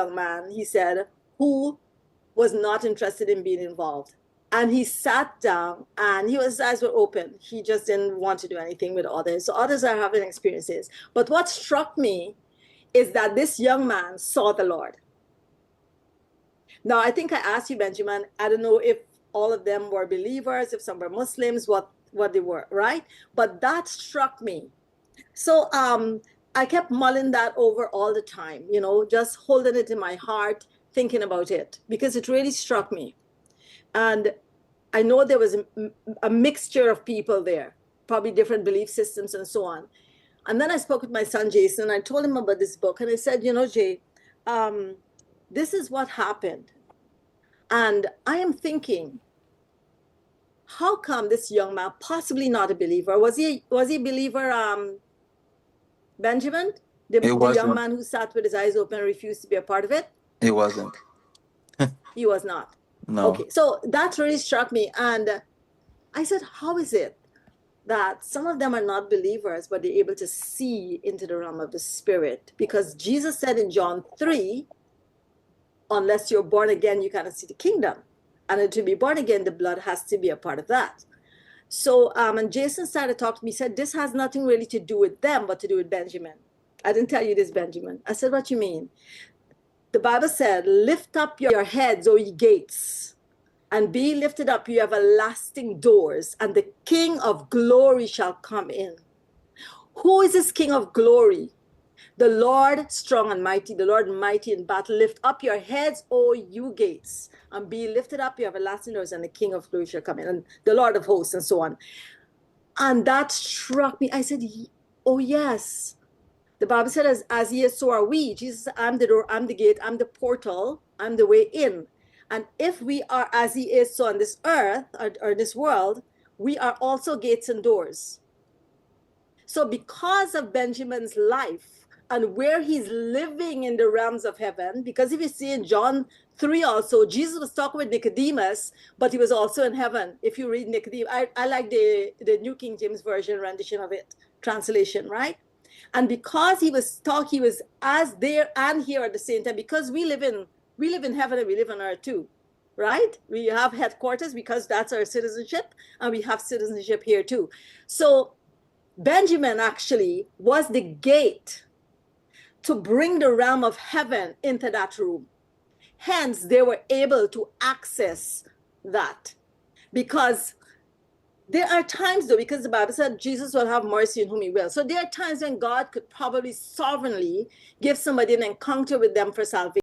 young man, he said, who was not interested in being involved. And he sat down and his eyes were open. He just didn't want to do anything with others. So others are having experiences. But what struck me is that this young man saw the Lord. Now, I think I asked you, Benjamin, I don't know if all of them were believers, if some were Muslims, what they were, right? But that struck me. So I kept mulling that over all the time, just holding it in my heart, thinking about it, because it really struck me. And I know there was a mixture of people there, probably different belief systems and so on. And then I spoke with my son, Jason. I told him about this book. And I said, Jay, this is what happened. And I am thinking, how come this young man, possibly not a believer, was he a believer, Benjamin? The young man who sat with his eyes open and refused to be a part of it? He wasn't. He was not. No. Okay, so that really struck me. And I said, how is it that some of them are not believers, but they're able to see into the realm of the spirit? Because Jesus said in John 3, unless you're born again, you cannot see the kingdom. And to be born again, the blood has to be a part of that. So, and Jason started talking to me, said, this has nothing really to do with them, but to do with Benjamin. I didn't tell you this, Benjamin. I said, what you mean? The Bible said, lift up your heads, O ye gates, and be lifted up, you everlasting doors, and the King of glory shall come in. Who is this King of glory? The Lord strong and mighty, the Lord mighty in battle. Lift up your heads, O you gates, and be lifted up, you everlasting doors, and the King of glory shall come in, and the Lord of hosts, and so on. And that struck me. I said, oh yes. The Bible said, as he is, so are we. Jesus said, I'm the door, I'm the gate, I'm the portal, I'm the way in. And if we are as he is, so on this earth, or this world, we are also gates and doors. So because of Benjamin's life and where he's living in the realms of heaven, because if you see in John 3 also, Jesus was talking with Nicodemus, but he was also in heaven. If you read Nicodemus, I like the New King James Version rendition of it, translation, right? And because he was as there and here at the same time, because we live in heaven and we live on earth too, right? We have headquarters because that's our citizenship, and we have citizenship here too. So Benjamin actually was the gate to bring the realm of heaven into that room. Hence, they were able to access that. Because there are times, though, because the Bible said Jesus will have mercy on whom he will. So there are times when God could probably sovereignly give somebody an encounter with them for salvation.